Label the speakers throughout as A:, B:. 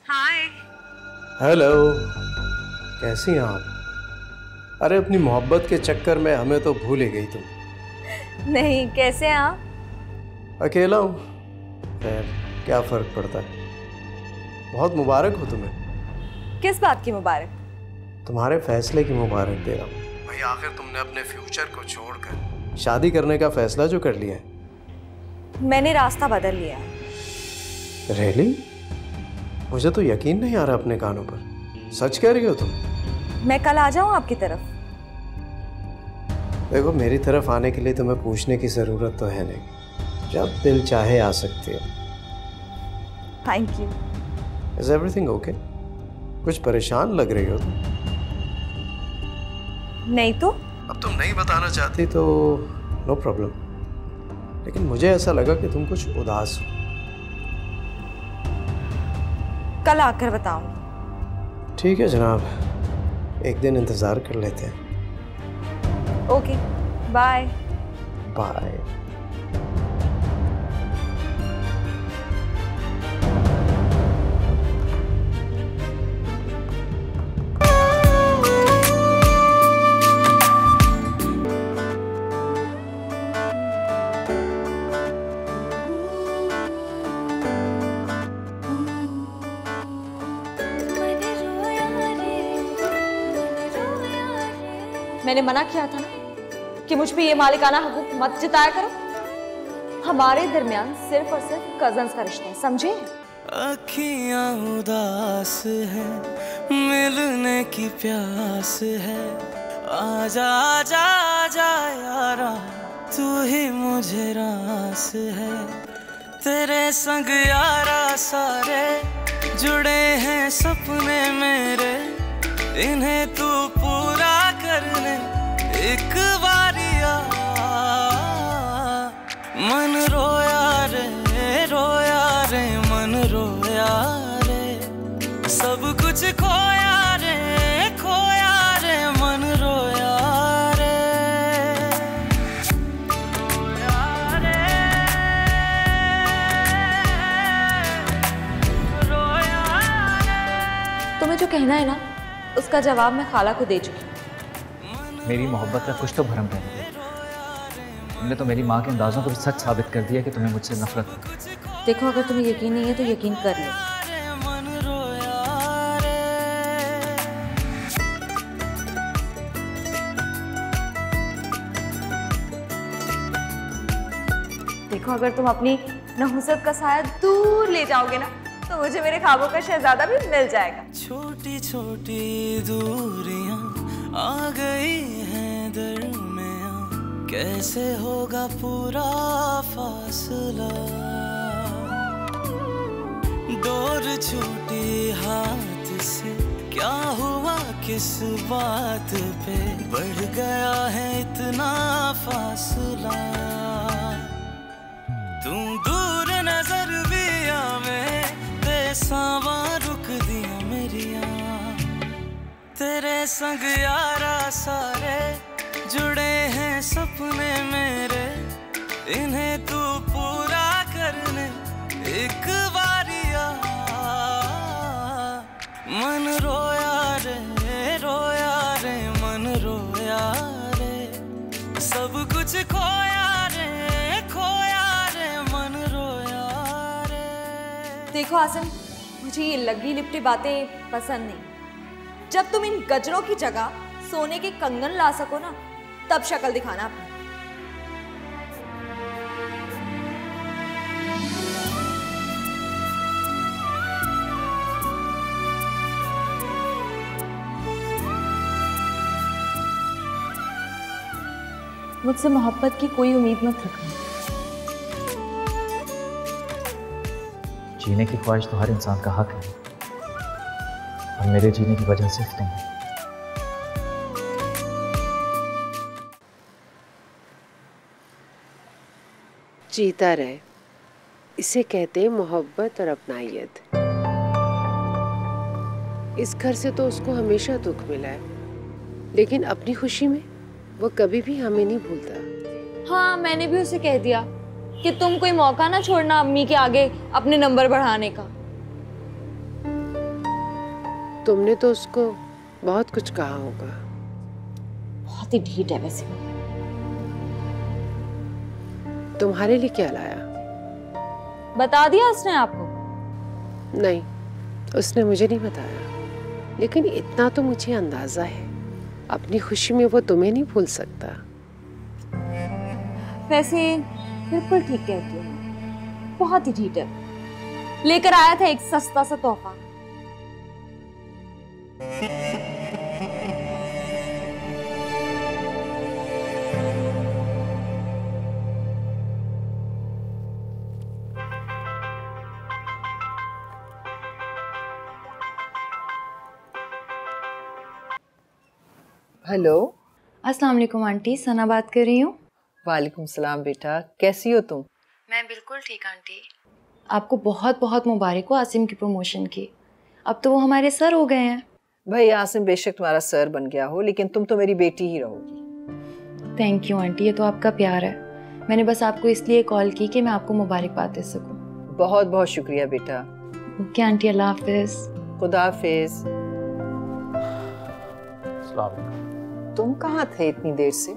A: हाय।
B: Hello, कैसी हैं आप? अरे अपनी मोहब्बत के चक्कर में हमें तो भूल ही गई तुम।
A: नहीं, कैसे हैं आप?
B: अकेला हूँ, खैर क्या फर्क पड़ता है। बहुत मुबारक हो तुम्हें।
A: किस बात की मुबारक?
B: तुम्हारे फैसले की मुबारक दे रहा हूँ भाई। आखिर तुमने अपने फ्यूचर को छोड़कर शादी करने का फैसला जो कर लिया है।
A: मैंने रास्ता बदल लिया है।
B: रियली? मुझे तो यकीन नहीं आ रहा अपने कानों पर। सच कह रही हो तुम?
A: मैं कल आ जाऊं आपकी तरफ?
B: देखो, मेरी तरफ आने के लिए तुम्हें पूछने की जरूरत तो है नहीं। जब दिल चाहे आ सकती हो।
A: Thank you.
B: Is everything okay? कुछ परेशान लग रही हो तुम।
A: नहीं तो?
B: अब तुम नहीं बताना चाहती तो नो प्रॉब्लम, लेकिन मुझे ऐसा लगा कि तुम कुछ उदास हो।
A: कल आकर बताऊं।
B: ठीक है जनाब, एक दिन इंतजार कर लेते हैं।
A: Okay, bye.
B: बाय।
A: मैंने मना किया था ना कि मुझ पे ये मालिकाना हकूक मत जताया करो। हमारे दरमियान सिर्फ और सिर्फ कजन्स का रिश्ता है, समझे?
C: अखियां उदास है, मिलने की प्यास है। आजा आजा आजा यारा, तू ही मुझे रास है। तेरे संग यारा सारे जुड़े हैं सपने मेरे, इन्हें तू पूरा करने एक बारिया। मन रोया रे मन रोया रे, सब कुछ खोया रे मन रोया रे।
A: तुम्हें जो कहना है ना, उसका जवाब मैं खाला को दे चुकी हूँ।
D: मेरी मोहब्बत का कुछ तो भरम रहने दे। तुमने तो मेरी माँ के अंदाजों को भी सच साबित कर दिया कि तुम्हें मुझसे नफरत है।
A: देखो, अगर तुम्हें यकीन नहीं है तो यकीन कर लो। देखो, अगर तुम अपनी नहुसत का साया दूर ले जाओगे ना, तो मुझे मेरे ख्वाबों का शहजादा भी मिल जाएगा।
C: छोटी छोटी दूरियां आ गई हैं दरमियां, कैसे होगा पूरा फासला। डोर छूटी हाथ से क्या हुआ, किस बात पे बढ़ गया है इतना फासला। तुम दूर नजर भी आवे, बेसावा रुक दिया मेरिया। तेरे संग यारा सारे जुड़े हैं सपने मेरे, इन्हें तू पूरा करने एक बारिया। मन रोया रे मन रोया रे, सब कुछ खोया रे मन रोया रे।
A: देखो आसिम, मुझे ये लगी लिपटी बातें पसंद नहीं। जब तुम इन गजरों की जगह सोने के कंगन ला सको ना, तब शक्ल दिखाना अपनी। मुझसे मोहब्बत की कोई उम्मीद मत रखना।
D: जीने की ख्वाहिश तो हर इंसान का हक है, और मेरे जीने की वजह सिर्फ तुम है।
E: जीता रहे, इसे कहते हैं मोहब्बत और अपनायत। इस घर से तो उसको हमेशा दुख मिला है, लेकिन अपनी खुशी में वो कभी भी हमें नहीं भूलता।
A: हाँ, मैंने भी उसे कह दिया कि तुम कोई मौका ना छोड़ना अम्मी के आगे अपने नंबर बढ़ाने का।
E: तुमने तो उसको बहुत कुछ कहा होगा।
A: बहुत ही ढीठ है वैसे वो।
E: तुम्हारे लिए क्या लाया?
A: बता दिया उसने आपको?
E: नहीं, उसने मुझे नहीं बताया, लेकिन इतना तो मुझे अंदाजा है, अपनी खुशी में वो तुम्हें नहीं भूल सकता।
A: वैसे बिल्कुल ठीक कहती हूँ, बहुत ही ढीठ है। लेकर आया था एक सस्ता सा तोहफा।
F: हेलो।
G: अस्सलाम वालेकुम आंटी, सना बात कर रही हूँ।
F: वालेकुम सलाम बेटा, कैसी हो तुम?
G: मैं बिल्कुल ठीक आंटी। आपको बहुत बहुत मुबारक हो आसिम की प्रमोशन की। अब तो वो हमारे सर हो गए हैं।
F: भाई आसिम बेशक तुम्हारा सर बन गया हो, लेकिन तुम तो मेरी बेटी ही रहोगी।
G: थैंक यू आंटी, ये तो आपका प्यार है। मैंने बस आपको इसलिए कॉल की कि मैं आपको मुबारकबाद दे सकूँ।
F: बहुत बहुत शुक्रिया बेटा।
G: ओके आंटी, अल्लाह हाफिज।
F: खुदा हाफिज। तुम कहाँ थे इतनी देर से?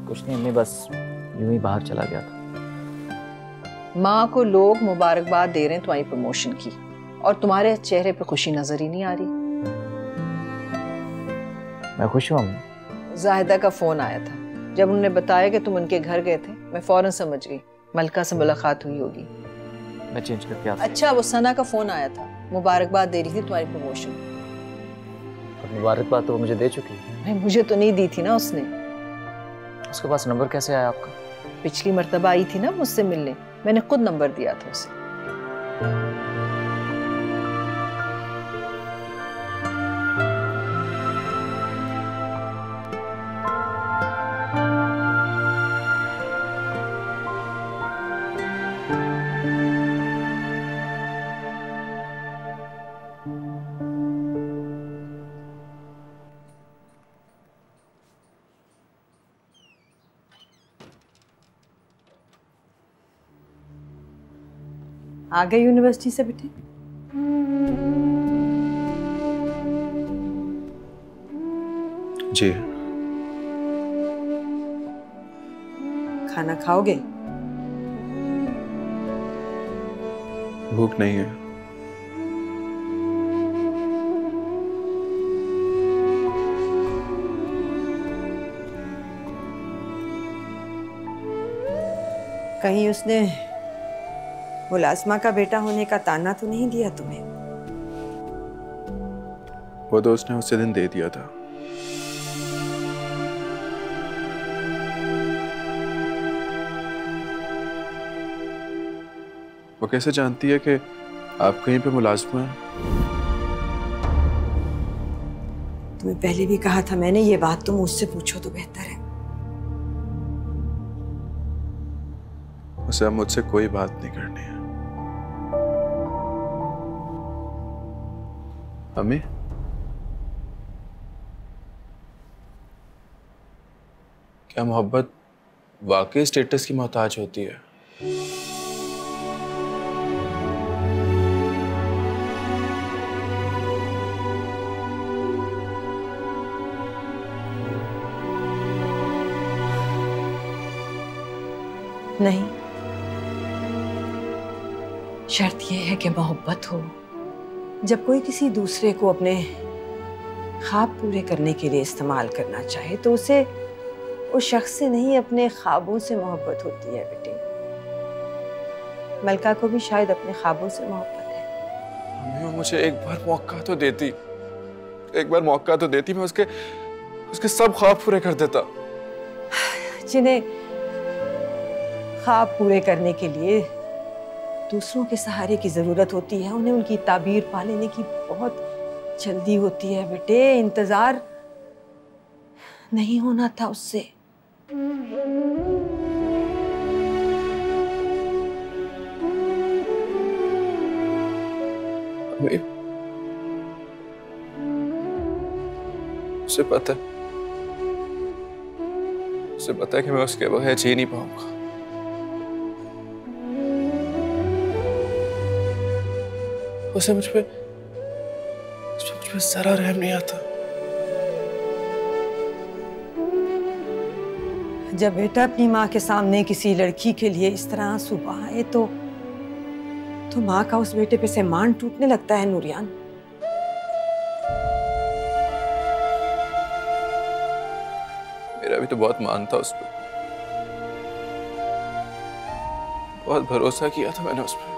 D: कुछ नहीं अम्मी, बस यूं ही बाहर चला गया था।
F: माँ को लोग मुबारकबाद दे रहे हैं तुम्हारी प्रमोशन की, और तुम्हारे चेहरे पे खुशी नजर ही नहीं आ रही।
D: मैं खुश हूँ अम्मी।
F: जाहिदा का फोन आया था, जब उन्होंने बताया कि तुम उनके घर गए थे, मैं फौरन समझ गई मलका से मुलाकात हुई होगी।
D: मैं चेंज करके आता हूँ।
F: अच्छा, वो सना का फोन आया था, मुबारकबाद दे रही थी तुम्हारी प्रमोशन।
D: और मुबारकबाद तो वो मुझे दे चुकी है।
F: नहीं, मुझे तो नहीं दी थी ना उसने।
D: उसके पास नंबर कैसे आया आपका?
F: पिछली मर्तबा आई थी ना मुझसे मिलने, मैंने खुद नंबर दिया था उसे। आ गए यूनिवर्सिटी से बेटे?
H: जी।
F: खाना खाओगे?
H: भूख नहीं है।
I: कहीं उसने मुलाजमा का बेटा होने का ताना तो नहीं दिया तुम्हें?
H: वो तो उसने उसी दिन दे दिया था। वो कैसे जानती है कि आप कहीं पे मुलाजमा हैं?
I: तुम्हें पहले भी कहा था मैंने, ये बात तुम मुझसे पूछो तो बेहतर है।
H: उसे अब मुझसे कोई बात नहीं करनी है। अम्मी, क्या मोहब्बत वाकई स्टेटस की मोहताज होती है?
I: नहीं, शर्त यह है कि मोहब्बत हो। जब कोई किसी दूसरे को अपने ख्वाब पूरे करने के लिए इस्तेमाल करना चाहे तो उसे उस शख्स से नहीं, अपने ख्वाबों से मोहब्बत होती है बेटे। मलका को भी शायद अपने ख्वाबों से मोहब्बत है।
H: अम्मी, वो मुझे एक बार मौका तो देती, एक बार मौका तो देती, मैं उसके सब ख्वाब पूरे कर देता।
I: जिन्हें ख्वाब पूरे करने के लिए दूसरों के सहारे की जरूरत होती है, उन्हें उनकी ताबीर पा लेने की बहुत जल्दी होती है बेटे। इंतजार नहीं होना था उससे।
H: उसे पता है, उसे पता है कि मैं उसके बगैर जी नहीं पाऊंगा। उसे पे जरा रहम नहीं आता।
I: जब बेटा अपनी माँ के सामने किसी लड़की के लिए इस तरह आंसू बहाए तो माँ का उस बेटे पे से मान टूटने लगता है नूरियान।
H: मेरा भी तो बहुत मान था उस पर, बहुत भरोसा किया था मैंने उस पर।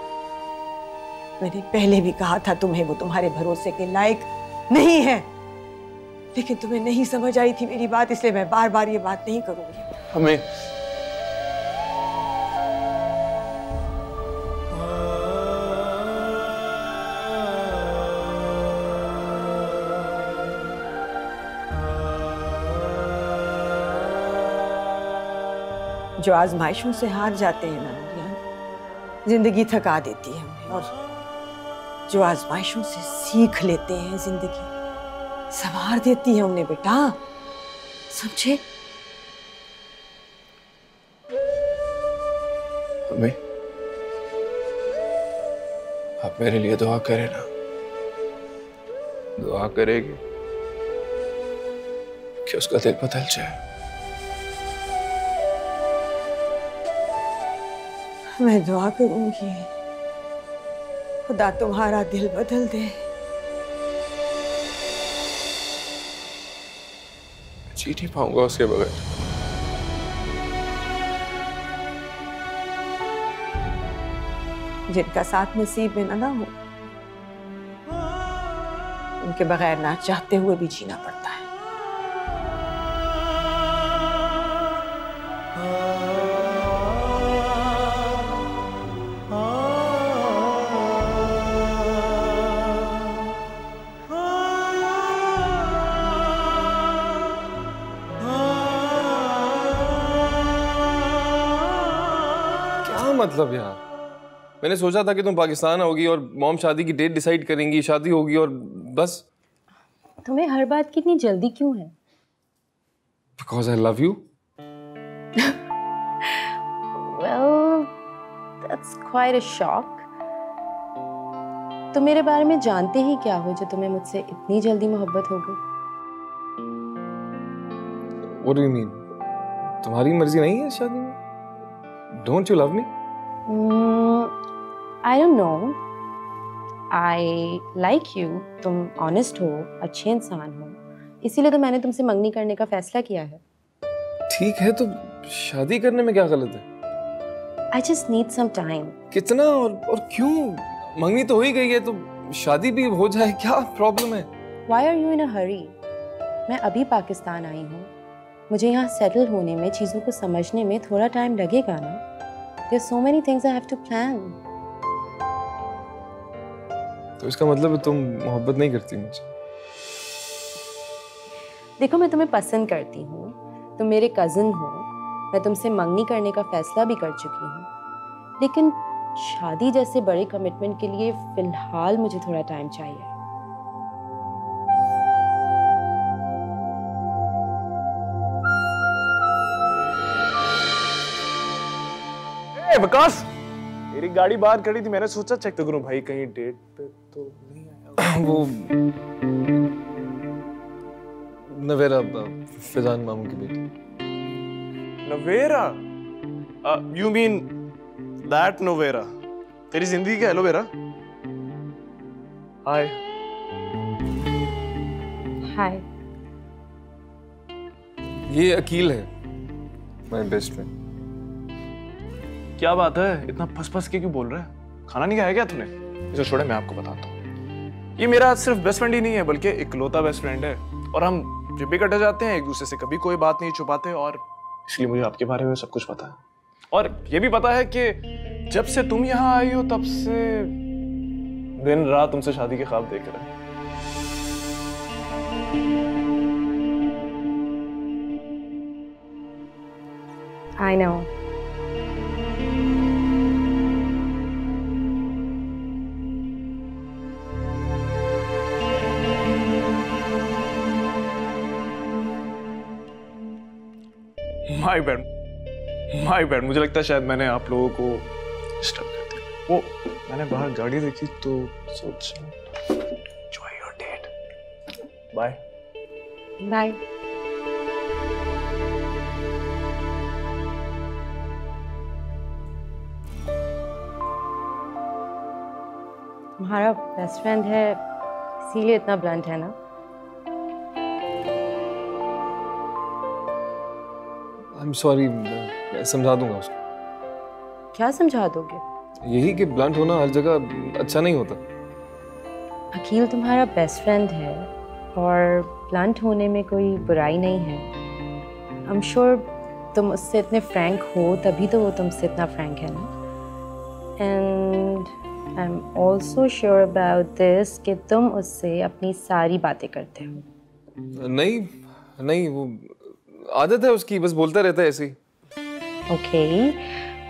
I: मैंने पहले भी कहा था तुम्हें वो तुम्हारे भरोसे के लायक नहीं है, लेकिन तुम्हें नहीं समझ आई थी मेरी बात, इसलिए मैं बार बार ये बात नहीं करूंगी।
H: हमें
I: जो आजमाइशों से हार जाते हैं ना नूरियान, जिंदगी थका देती है हमें, और जो आजमाइशों से सीख लेते हैं जिंदगी संवार देती है उन्हें बेटा, समझे?
H: हमें आप मेरे लिए दुआ करें ना, दुआ करेगी कि उसका दिल बदल जाए।
I: मैं दुआ करूंगी खुदा तुम्हारा दिल बदल दे।
H: जी नहीं पाऊंगा उसके बगैर।
I: जिनका साथ नसीब में ना हो उनके बगैर ना चाहते हुए भी जीना पड़ता है।
H: मतलब यार, मैंने सोचा था कि तुम पाकिस्तान आओगी और मॉम शादी की डेट डिसाइड करेंगी, शादी होगी और बस।
G: तुम्हें हर बात की इतनी जल्दी क्यों है?
H: Because I love you.
G: Well, that's quite a shock. तुम मेरे बारे में जानते ही क्या हो जो तुम्हें मुझसे इतनी जल्दी मोहब्बत हो गई?
H: What do you mean? तुम्हारी मर्जी नहीं है शादी में? Don't you love me?
G: I don't know. I like you. तुम honest हो, अच्छे इंसान हो, इसीलिए तो मैंने तुमसे मंगनी करने का फैसला किया है।
H: ठीक है, तो शादी करने में क्या गलत है?
G: I just need some time.
H: कितना और क्यों? मंगनी तो हो ही गई है, तो शादी भी हो जाए, क्या प्रॉब्लम है?
G: Why are you in a hurry? मैं अभी पाकिस्तान आई हूँ, मुझे यहाँ सेटल होने में, चीज़ों को समझने में थोड़ा टाइम लगेगा ना। There's so many things I have to plan.
H: तो इसका मतलब है तुम मोहब्बत नहीं करती मुझसे?
G: देखो, मैं तुम्हें पसंद करती हूँ, तुम मेरे कजिन हो, मैं तुमसे मंगनी करने का फैसला भी कर चुकी हूँ, लेकिन शादी जैसे बड़े कमिटमेंट के लिए फिलहाल मुझे थोड़ा टाइम चाहिए।
H: विकास, मेरी गाड़ी बाहर खड़ी थी, मैंने सोचा चेक तो करूं भाई कहीं डेट पे तो नहीं आया। वो नवेरा, फिजान मामू की बेटी।
J: Navera? You mean that Novera? तेरी जिंदगी का एलोवेरा? हाय।
G: हाय।
H: ये अकील है, माय बेस्ट फ्रेंड।
J: क्या बात है, इतना फंस फंस के क्यों बोल रहा है? खाना नहीं खाया क्या तूने? इसे छोड़े, मैं आपको बताता हूँ। ये मेरा सिर्फ बेस्ट फ्रेंड ही नहीं है, बल्कि इकलौता बेस्ट फ्रेंड है, और हम जब भी इकट्ठे जाते हैं एक दूसरे से कभी कोई बात नहीं छुपाते, और इसलिए मुझे आपके बारे में सब कुछ पता है। और ये भी पता है कि जब से तुम यहाँ आई हो तब से दिन रात तुमसे शादी के ख्वाब देख रहे हैं।
G: I know.
J: माय बैड, मुझे लगता है शायद मैंने आप लोगों को डिस्टर्ब कर दिया। वो मैंने बाहर गाड़ी देखी तो सोचा enjoy your date। Bye.
G: Bye. तुम्हारा बेस्ट फ्रेंड है इसीलिए इतना ब्लंट है ना?
H: आई एम सॉरी, मैं समझा दूंगा उसको।
G: क्या समझा दोगे?
H: यही कि ब्लंट होना हर जगह अच्छा नहीं होता।
G: अकील तुम्हारा बेस्ट फ्रेंड है और ब्लंट होने में कोई बुराई नहीं है। आई एम श्योर तुम उससे इतने फ्रैंक हो तभी तो वो तुमसे इतना फ्रैंक है ना। And I am also sure about this कि तुम उससे अपनी सारी बातें करते हो।
H: नहीं नहीं, वो आदत है उसकी, बस बोलता रहता है ऐसे ही।
G: ओके,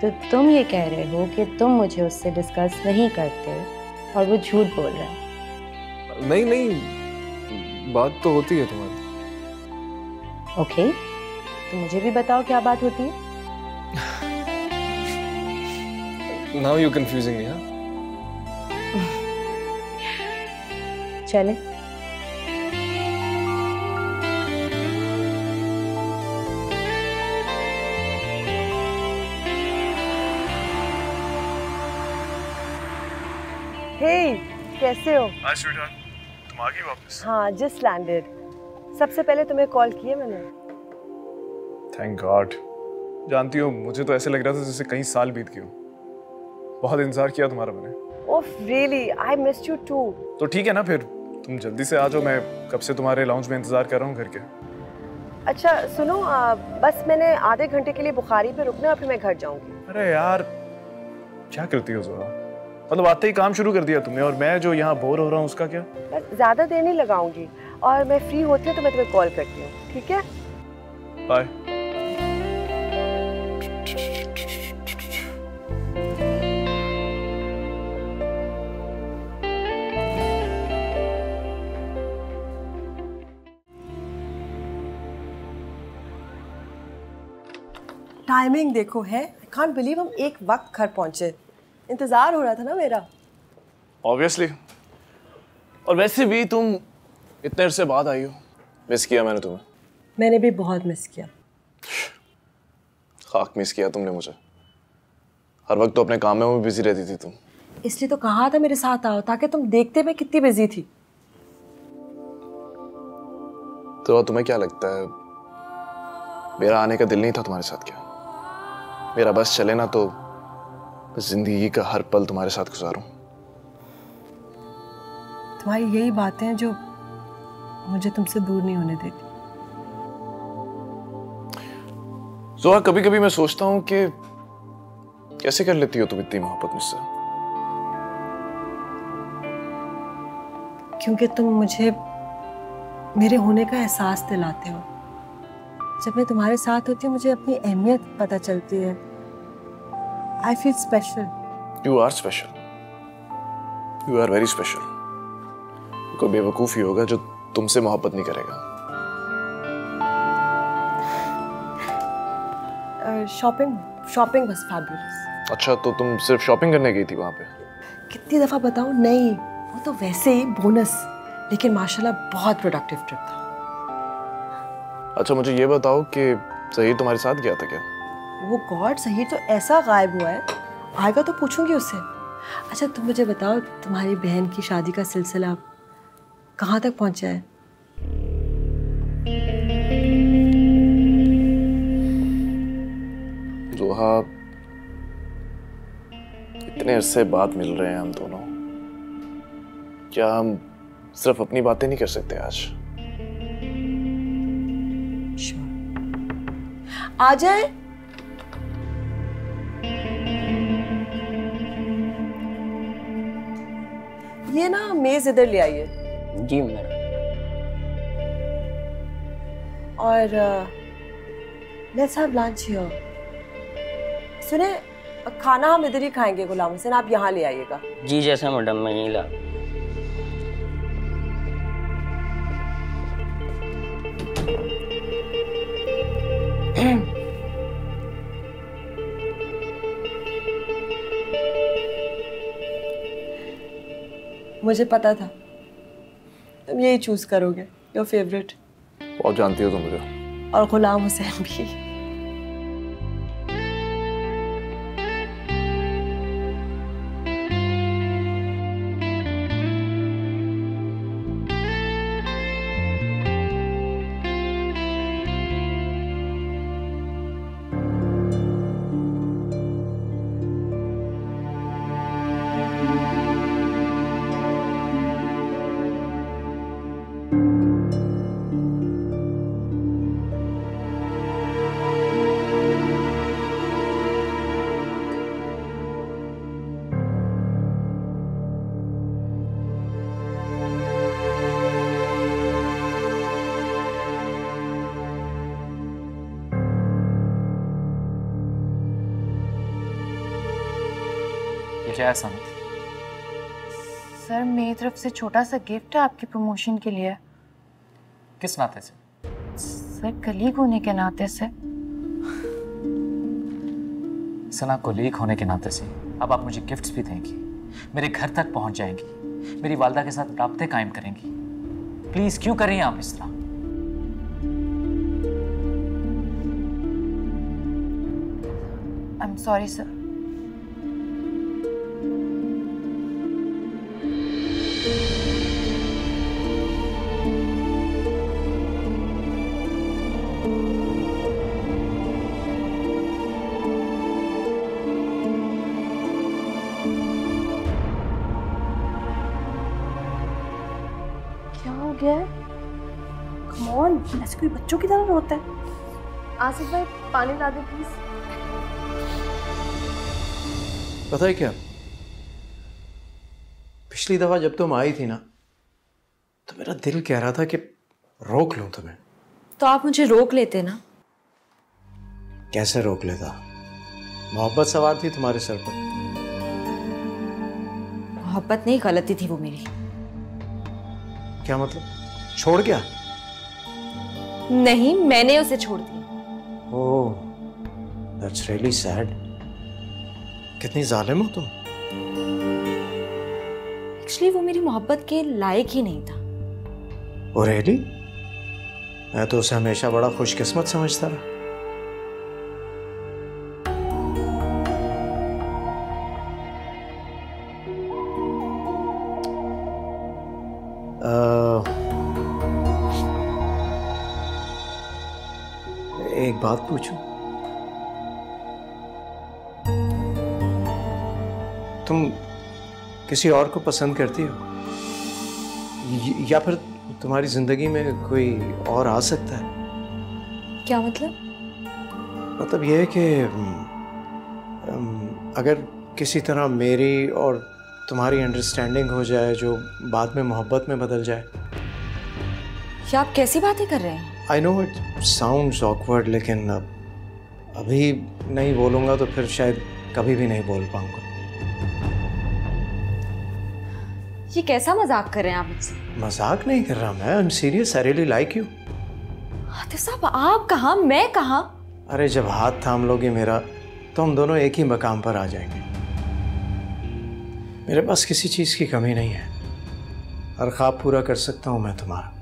G: तो तुम ये कह रहे हो कि तुम मुझे उससे डिस्कस नहीं करते और वो झूठ बोल रहा है?
H: नहीं नहीं, बात तो होती है तुम्हारी।
G: ओके, तो मुझे भी बताओ क्या बात होती है।
H: नाउ यू कंफ्यूजिंग मी। हाँ,
G: चले।
I: हे, कैसे हो?
J: हाय स्वीटहार्ट, तुम आ गई वापस?
I: हाँ, जस्ट लैंडेड। सबसे पहले तुम्हें कॉल किया मैंने।
J: Thank God. जानती हो, मुझे तो ऐसे लग रहा था जैसे कई साल बीत गए हो। बहुत इंतजार किया तुम्हारा मैंने।
I: Oh really, I missed you too.
J: तो ठीक है ना, फिर तुम जल्दी से आ जाओ। मैं कब से तुम्हारे लाउंज में इंतजार कर रहा हूँ घर के।
I: अच्छा सुनो, बस मैंने आधे घंटे के लिए बुखारी पे रुकना है, फिर मैं घर जाऊंगी।
J: अरे यार, क्या करती हो जोरा? मतलब आते ही काम शुरू कर दिया तुमने, और मैं जो यहाँ बोर हो रहा हूँ उसका क्या?
I: बस ज्यादा देर नहीं लगाऊंगी, और मैं फ्री होती हूँ तो मैं तुम्हें कॉल करती हूँ, ठीक है?
J: बाय।
I: टाइमिंग देखो है, आई कांट बिलीव हम एक वक्त घर पहुंचे। इंतजार हो रहा था ना मेरा।
J: ऑब्वियसली। और वैसे भी तुम इतने अरसे बाद आई हो। मिस किया मैंने तुम्हें।
I: मैंने भी बहुत मिस किया।
J: खाक मिस किया तुमने मुझे। हर वक्त तो अपने काम में बिजी रहती थी तुम।
I: इसलिए तो कहा था मेरे साथ आओ, ताकि तुम देखते मैं कितनी बिजी थी।
J: तो तुम्हें क्या लगता है, मेरा आने का दिल नहीं था तुम्हारे साथ क्या? मेरा बस चले ना तो जिंदगी का हर पल तुम्हारे साथ गुजारूं।
I: तुम्हारी यही बातें हैं जो मुझे तुमसे दूर नहीं होने देती।
J: जोहा, कभी कभी मैं सोचता हूं कि कैसे कर लेती हो तुम इतनी मोहब्बत मुझसे?
I: क्योंकि तुम मुझे मेरे होने का एहसास दिलाते हो। जब मैं तुम्हारे साथ होती हूँ मुझे अपनी अहमियत पता चलती है। I feel special.
J: You are special. You are very special. कोई बेवकूफ ही होगा जो तुमसे मोहब्बत नहीं करेगा।
I: Shopping was fabulous.
J: अच्छा, तो तुम सिर्फ शॉपिंग करने गई थी वहां पे?
I: कितनी दफा बताऊं? नहीं, वो तो वैसे ही बोनस, लेकिन माशाल्लाह बहुत प्रोडक्टिव ट्रिप था।
J: अच्छा, मुझे ये बताओ कि ज़हीर तुम्हारे साथ गया था क्या?
I: वो गॉड, ज़हीर तो ऐसा गायब हुआ है, आएगा तो पूछूंगी उससे। अच्छा तुम मुझे बताओ, तुम्हारी बहन की शादी का सिलसिला कहाँ तक पहुँचा है?
J: जोहा, इतने अरसे बाद मिल रहे हैं हम दोनों, क्या हम सिर्फ अपनी बातें नहीं कर सकते आज?
I: आ जाए। ये ना मेज इधर ले आइए।
K: जी मैडम।
I: और लेट्स हैव लंच हियर। सुने, खाना हम इधर ही खाएंगे गुलाम हुसैन, आप यहाँ ले आइएगा।
K: जी जैसा मैडम, मैं नहीं ला।
I: मुझे पता था तुम यही चूज करोगे। Your favourite.
J: बहुत जानती हो तुम मुझे।
I: और गुलाम हुसैन भी।
D: क्या है समित?
L: सर मेरी तरफ से छोटा सा गिफ्ट है आपके प्रमोशन के लिए।
D: किस नाते से?
L: सर कलीग होने के नाते से।
D: सना, कोलीग होने के नाते से अब आप मुझे गिफ्ट्स भी देंगी, मेरे घर तक पहुंच जाएंगी, मेरी वालिदा के साथ राब्ते कायम करेंगी। प्लीज क्यों कर रही हैं आप इस तरह?
L: I am sorry sir.
A: Come on, ऐसे कोई बच्चों की तरह रोता है। आसिफ भाई पानी ला दे प्लीज।
B: पता है क्या, पिछली दफा जब तुम आई थी ना तो मेरा दिल कह रहा था कि रोक लूं तुम्हें।
A: तो आप मुझे रोक लेते ना।
B: कैसे रोक लेता? मोहब्बत सवार थी तुम्हारे सर पर।
A: मोहब्बत नहीं, गलती थी वो मेरी।
B: क्या मतलब? छोड़ क्या?
A: नहीं, मैंने उसे छोड़ दिया।
B: ओह, दैट्स रियली सैड। कितनी जालिम हो तुम।
A: एक्चुअली वो मेरी मोहब्बत के लायक ही नहीं था।
B: Oh really? मैं तो उसे हमेशा बड़ा खुशकिस्मत समझता रहा। एक बात पूछूं? तुम किसी और को पसंद करती हो या फिर तुम्हारी जिंदगी में कोई और आ सकता है?
A: क्या मतलब?
B: मतलब यह है कि अगर किसी तरह मेरी और तुम्हारी अंडरस्टैंडिंग हो जाए जो बाद में मोहब्बत में बदल जाए।
A: क्या आप कैसी बातें कर रहे हैं?
B: I know it sounds awkward, लेकिन अभी नहीं बोलूँगा तो फिर शायद कभी भी नहीं बोल पाऊँगा।
A: ये कैसा मजाक कर रहे हैं आप मुझसे?
B: मजाक नहीं कर रहा मैं, I am serious. I really like you.
A: Atif साहब, आप कहाँ, मैं कहाँ?
B: अरे जब हाथ थाम लोगे मेरा तो हम दोनों एक ही मकाम पर आ जाएंगे। मेरे पास किसी चीज़ की कमी नहीं है। हर ख्वाब पूरा कर सकता हूँ मैं तुम्हारा।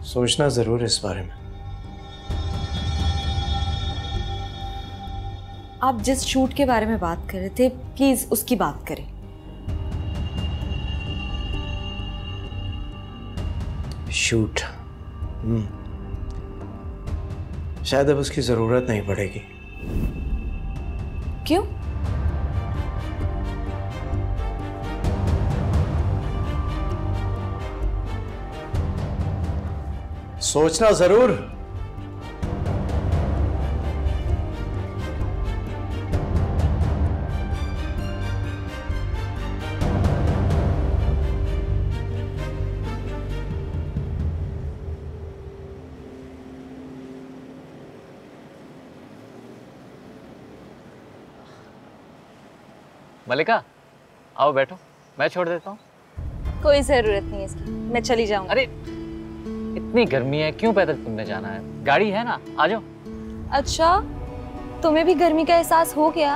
B: सोचना ज़रूर इस बारे में।
A: आप जिस शूट के बारे में बात कर रहे थे, प्लीज उसकी बात करें।
B: शूट? शायद अब उसकी ज़रूरत नहीं पड़ेगी।
A: क्यों?
B: सोचना ज़रूर।
D: मलिका, आओ बैठो, मैं छोड़ देता हूँ।
A: कोई जरूरत नहीं है इसकी, मैं चली जाऊंगी।
D: अरे इतनी गर्मी है, क्यों पैदल तुमने जाना है? गाड़ी है ना, आ जाओ।
A: अच्छा, तुम्हें भी गर्मी का एहसास हो गया?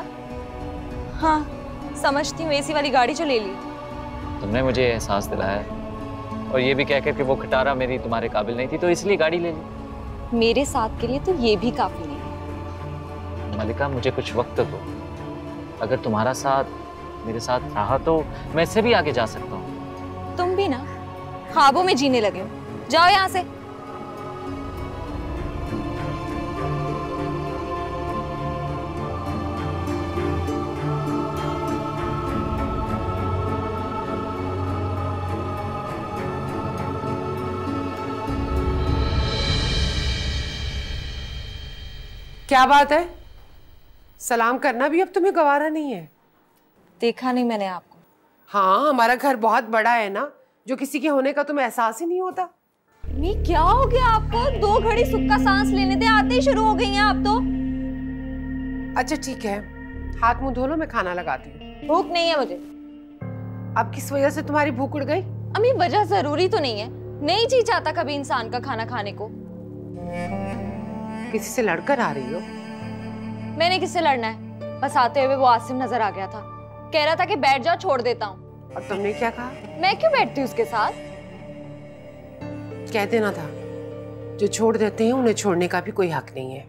A: हाँ समझती हूँ, एसी वाली गाड़ी जो ले ली।
D: तुमने मुझे एहसास दिलाया और ये भी कहकर कि वो खटारा मेरी तुम्हारे काबिल नहीं थी तो इसलिए गाड़ी ले ली।
A: मेरे साथ के लिए तो ये भी काफी नहीं है।
D: मलिका मुझे कुछ वक्त दो, अगर तुम्हारा साथ मेरे साथ रहा तो मैं इससे भी आगे जा सकता हूँ।
A: तुम भी ना ख्वाबों में जीने लगे हो, जाओ यहाँ से।
E: क्या बात है? सलाम करना भी अब तुम्हें गवारा नहीं है?
A: देखा नहीं मैंने आपको।
E: हाँ, हमारा घर बहुत बड़ा है ना, जो किसी के होने का तुम्हें एहसास ही नहीं होता।
A: मी क्या हो गया आपको? 2 घड़ी सुख का सांस लेने दे, आते ही शुरू हो गई हैं आप तो।
E: अच्छा ठीक है, हाथ मुंह धो लो, मैं खाना लगाती हूँ।
A: भूख नहीं है मुझे।
E: अब किस वजह से तुम्हारी भूख उड़ गई?
A: अम्मी वजह जरूरी तो नहीं है, नहीं जी चाहता कभी इंसान का खाना खाने को।
E: किसी से लड़कर आ रही हो?
A: मैंने किससे लड़ना है? बस आते हुए वो आसिम नजर आ गया था, कह रहा था कि बैठ जाओ छोड़ देता हूँ।
E: और तुमने क्या कहा?
A: मैं क्यों बैठती उसके साथ?
E: कह देना था, जो छोड़ देते हैं उन्हें छोड़ने का भी कोई हक नहीं है।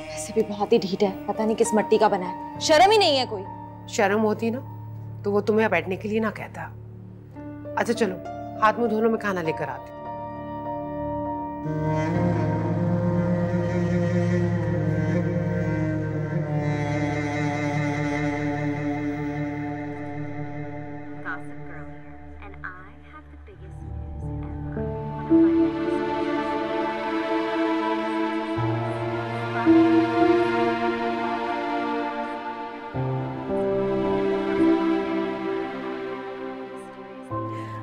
A: वैसे भी बहुत ही ढीठ है, पता नहीं किस मट्टी का बना है, शर्म ही नहीं है कोई।
E: शर्म होती ना तो वो तुम्हें बैठने के लिए ना कहता। अच्छा चलो हाथ मुंह धो लो, मैं खाना लेकर आती हूँ।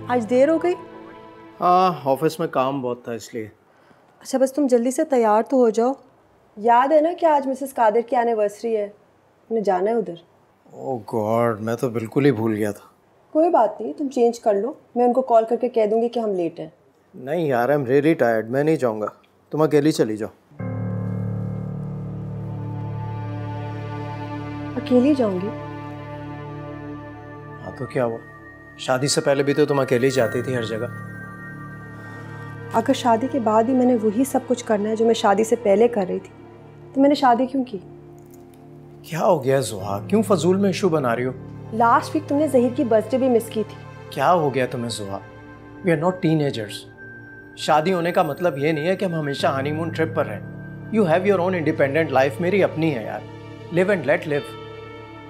M: आज देर हो गई?
B: हाँ, ऑफिस में काम बहुत था इसलिए।
M: अच्छा बस तुम जल्दी से तैयार तो हो जाओ। याद है ना कि आज मिसेस कादिर की एनिवर्सरी है, उन्हें जाना है उधर।
B: ओह गॉड, मैं तो बिल्कुल ही भूल गया था।
M: कोई बात नहीं, तुम चेंज कर लो, मैं उनको कॉल करके कह दूंगी कि हम लेट हैं।
B: नहीं यार, आई एम रियली टायर्ड, मैं नहीं जाऊँगा, तुम अकेली चली जाओ।
M: अकेली जाऊंगी?
B: हाँ तो क्या हुआ, शादी से पहले भी तो तुम अकेली जाती थी हर जगह।
M: अगर शादी के बाद भी मैंने वही सब कुछ करना है जो मैं शादी से पहले कर रही थी, तो मैंने शादी क्यों की?
B: क्या हो गया ज़ुहा, क्यों फजूल में इशू बना रही हो?
M: लास्ट वीक तुमने ज़हीर की बर्थडे भी मिस की थी।
B: क्या हो गया तुम्हें Zuha? We are not teenagers. शादी होने का मतलब ये नहीं है कि हम हमेशा हनीमून ट्रिप पर रहें। You have your own independent life, मेरी अपनी है यार। Live and let live.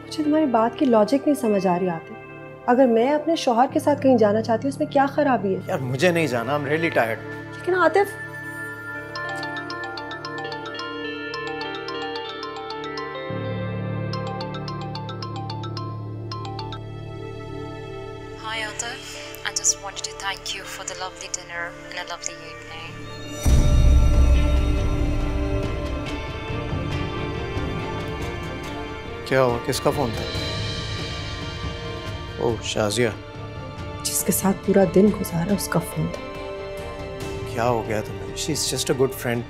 M: मुझे तुम्हारी बात की लॉजिक नहीं समझ आ रही आती। अगर मैं अपने शौहर के साथ कहीं जाना चाहती हूँ, उसमें क्या खराबी है?
B: यार मुझे नहीं जाना, आई एम रियली टायर्ड।
M: लेकिन Atif,
N: Hi Atif, I just wanted to thank you for the lovely dinner and a lovely evening.
B: क्या हुआ, किसका फोन था? ओह शाजिया।
M: जिसके साथ पूरा दिन गुजारा उसका फोन था।
B: क्या हो गया तुम्हें? She is just a good friend.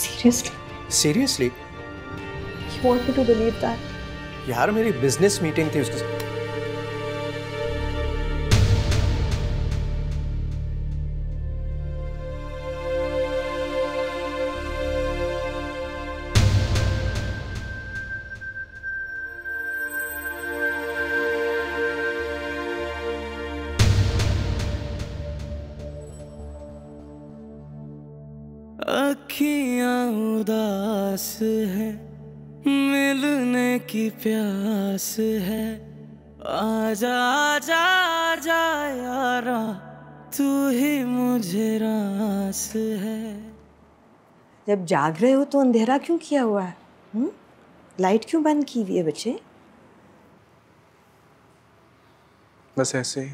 M: Seriously?
B: Seriously?
M: You want me to believe that?
B: यार मेरी बिजनेस मीटिंग थी उसके साथ।
C: अखियाँ उदास है, मिलने की प्यास है, आजा आजा आजा यारा, तू ही मुझे रास है।
I: जब जाग रहे हो तो अंधेरा क्यों किया हुआ है? लाइट क्यों बंद की हुई है बच्चे?
J: बस ऐसे ही।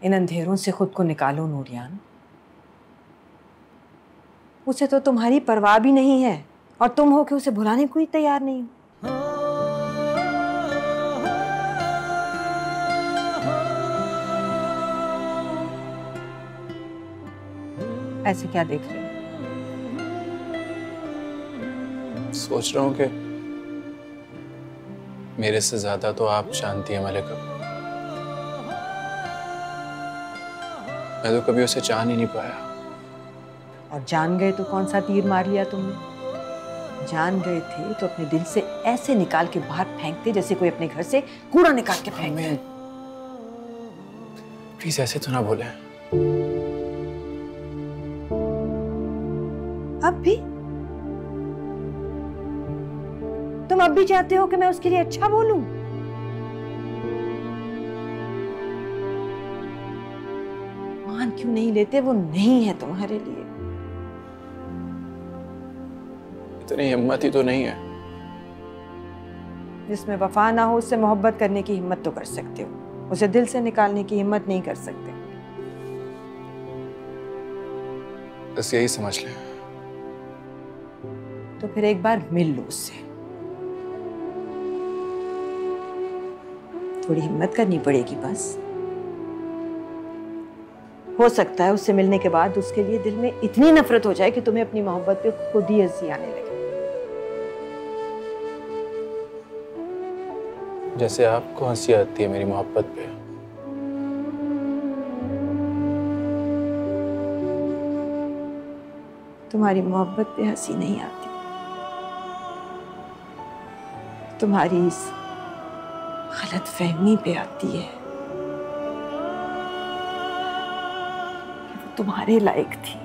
I: इन अंधेरों से खुद को निकालो नूरियान। उसे तो तुम्हारी परवाह भी नहीं है और तुम हो कि उसे भुलाने को ही तैयार नहीं हो। ऐसे क्या देख रहे हो?
J: सोच रहा हूँ कि
H: मेरे से ज्यादा तो आप जानती हैं मलिका। मैं तो कभी उसे जान ही नहीं पाया।
I: और जान गए तो कौन सा तीर मार लिया तुमने? जान गए थे तो अपने दिल से ऐसे निकाल के बाहर फेंकते जैसे कोई अपने घर से कूड़ा निकाल के फेंकते।
H: प्लीज ऐसे तो ना बोले।
I: अब भी तुम अब भी चाहते हो कि मैं उसके लिए अच्छा बोलूं? मान क्यों नहीं लेते? वो नहीं है तुम्हारे लिए।
H: इतनी हिम्मत ही तो नहीं है।
I: जिसमें वफा ना हो उससे मोहब्बत करने की हिम्मत तो कर सकते हो, उसे दिल से निकालने की हिम्मत नहीं कर सकते।
H: बस यही समझ लें।
I: तो फिर एक बार मिल लो उससे। थोड़ी हिम्मत करनी पड़ेगी बस। हो सकता है उससे मिलने के बाद उसके लिए दिल में इतनी नफरत हो जाए कि तुम्हें अपनी मोहब्बत पे खुद ही हंसी आने लगे।
H: जैसे आपको हंसी आती है मेरी मोहब्बत पे।
I: तुम्हारी मोहब्बत पे हंसी नहीं आती, तुम्हारी इस गलत फहमी पे आती है कि वो तुम्हारे लायक थी।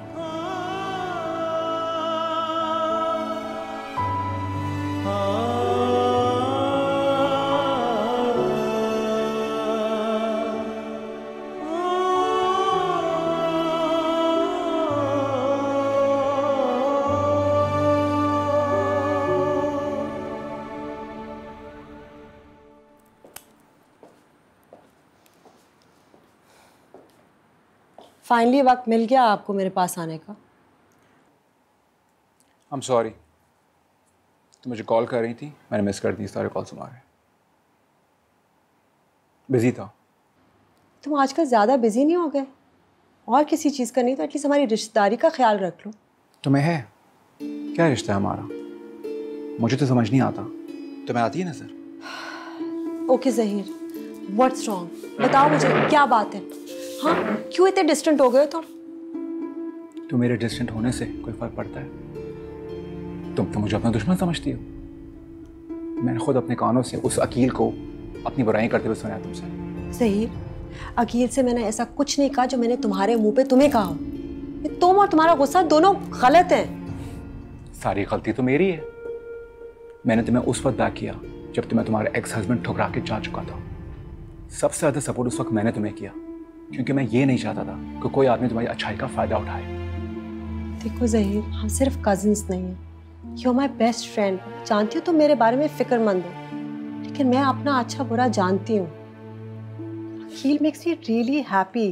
M: फाइनली वक्त मिल गया आपको मेरे पास आने का।
O: I'm sorry। तुम मुझे कॉल कर रही थी, मैंने मिस कर दी सारे कॉल तुम्हारे। बिजी था।
M: तुम आजकल ज़्यादा बिजी नहीं हो गए? और किसी चीज़ का नहीं तो एटलीस्ट हमारी रिश्तेदारी का ख्याल रख लो।
O: तुम्हें है क्या रिश्ता है हमारा? मुझे तो समझ नहीं आता। तुम्हें आती है ना sir?
M: Okay Zaheer, what's wrong? बताओ मुझे क्या बात है। हाँ, क्यों इतने डिस्टेंट हो गए तुम?
O: तो मेरे डिस्टेंट होने से कोई फर्क पड़ता है? तुम तो मुझे अपना दुश्मन समझती हो। मैंने खुद अपने कानों से उस अकील को अपनी बुराई करते हुए सुना तुमसे।
M: ज़हीर, अकील से मैंने ऐसा कुछ नहीं कहा जो मैंने तुम्हारे मुंह पे तुम्हें कहा। तुम और तुम्हारा गुस्सा दोनों गलत हैं।
O: सारी गलती तो मेरी है। मैंने तुम्हें उस वक्त बैक किया जब तुम्हें तुम्हारे एक्स हस्बैंड ठुकरा के जा चुका था। सबसे ज्यादा सपोर्ट उस वक्त मैंने तुम्हें किया क्योंकि मैं ये नहीं चाहता था कि कोई आदमी तुम्हारी अच्छाई का फायदा उठाए।
M: देखो ज़हीर, हम सिर्फ कजिन्स नहीं हैं। You are my best friend. जानती हो तुम मेरे बारे में फिक्रमंद हो, लेकिन मैं अपना अच्छा बुरा जानती हूँ। Akeel makes me really happy.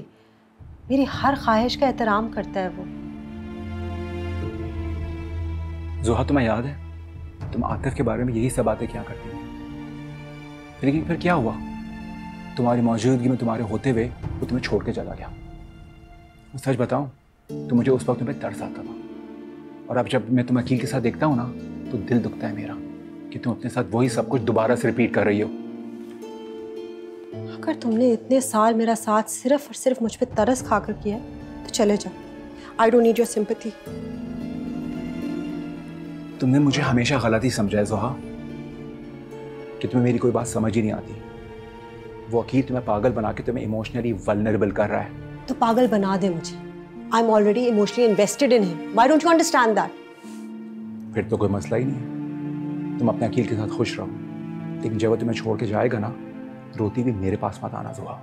M: मेरी हर ख्वाहिश का एहतराम करता है वो।
O: ज़ोहा, तुम्हें याद है तुम आतिफ के बारे में यही सब बातें क्या करती थी? लेकिन फिर क्या हुआ? तुम्हारी मौजूदगी में, तुम्हारे होते हुए वो तुम्हें छोड़ के चला गया। सच बताऊं तो मुझे उस वक्त तुम्हें तरस आता था, और अब जब मैं तुम अकील के साथ देखता हूं ना तो दिल दुखता है मेरा कि तुम अपने साथ वही सब कुछ दोबारा से रिपीट कर रही हो।
M: अगर तुमने इतने साल मेरा साथ सिर्फ और सिर्फ मुझ पे तरस खाकर किया तो चले जाओ। I don't need your sympathy.
O: तुमने मुझे हमेशा गलत ही समझा है ज़ोहा, कि तुम्हें मेरी कोई बात समझ ही नहीं आती। वो अकील तुम्हें पागल बना के तुम्हें इमोशनली वल्नरेबल कर रहा है।
M: तो पागल बना दे मुझे। I am already emotionally invested in him. Why don't you understand that?
O: फिर तो कोई मसला ही नहीं है। तुम अपने अकील के साथ खुश रहो, लेकिन जब वो तुम्हें छोड़ के जाएगा ना, रोती भी मेरे पास मत आना ज़ोहा।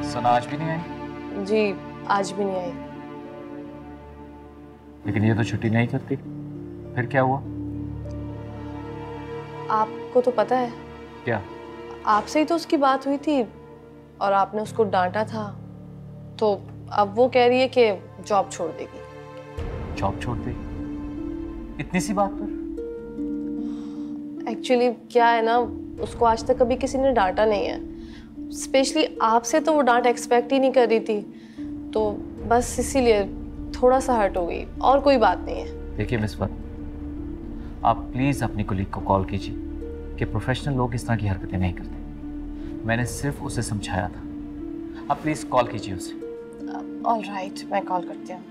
D: सना आज भी नहीं आई?
L: जी, आज भी नहीं आई।
D: लेकिन ये तो छुट्टी नहीं करती। फिर क्या हुआ?
L: आपको तो पता है।
D: क्या?
L: आपसे ही तो उसकी बात हुई थी और आपने उसको डांटा था, तो
P: अब वो कह रही है कि जॉब छोड़ देगी।
D: जॉब छोड़ दे? इतनी सी बात पर?
P: एक्चुअली क्या है ना, उसको आज तक कभी किसी ने डांटा नहीं है, स्पेशली आपसे तो वो डांट एक्सपेक्ट ही नहीं कर रही थी, तो बस इसीलिए थोड़ा सा हर्ट हो गई, और कोई बात नहीं है।
D: देखिए मिस वन, आप प्लीज़ अपनी कोलीग को कॉल कीजिए कि प्रोफेशनल लोग इस तरह की हरकतें नहीं करते। मैंने सिर्फ उसे समझाया था, आप प्लीज़ कॉल कीजिए उसे।
P: ऑलराइट, मैं कॉल करती हूँ।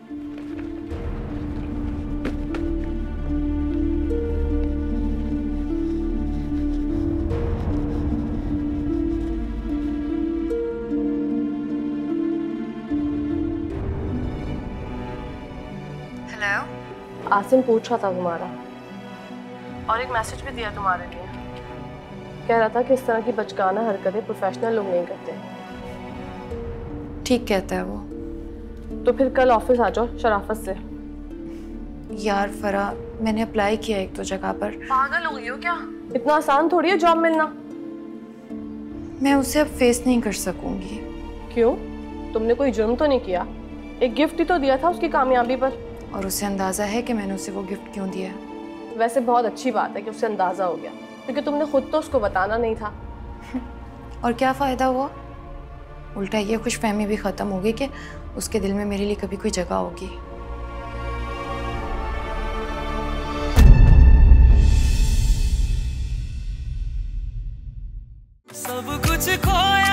N: हेलो,
P: आसिम पूछ रहा था तुम्हारा, और एक मैसेज भी दिया तुम्हारे लिए। कह रहा था कि इस तरह की बचकाना हरकतें प्रोफेशनल लोग नहीं करते।
N: ठीक कहता है वो।
P: तो फिर कल ऑफिस आ जाओ शराफत से।
N: यार फरा, मैंने अप्लाई किया एक तो जगह पर।
P: पागल हो गई हो क्या? इतना आसान थोड़ी है जॉब मिलना।
N: मैं उसे अब फेस नहीं कर सकूंगी।
P: क्यों? तुमने कोई जुर्म तो नहीं किया? एक गिफ्ट ही तो दिया था उसकी कामयाबी पर।
N: और उसे अंदाजा है कि मैंने उसे वो गिफ्ट क्यों दिया है।
P: वैसे बहुत अच्छी बात है कि उसे अंदाजा हो गया, क्योंकि तुमने खुद तो उसको बताना नहीं था।
N: और क्या फ़ायदा हुआ? उल्टा ये खुशफहमी भी ख़त्म हो गई कि उसके दिल में मेरे लिए कभी कोई जगह होगी।
C: सब कुछ खोया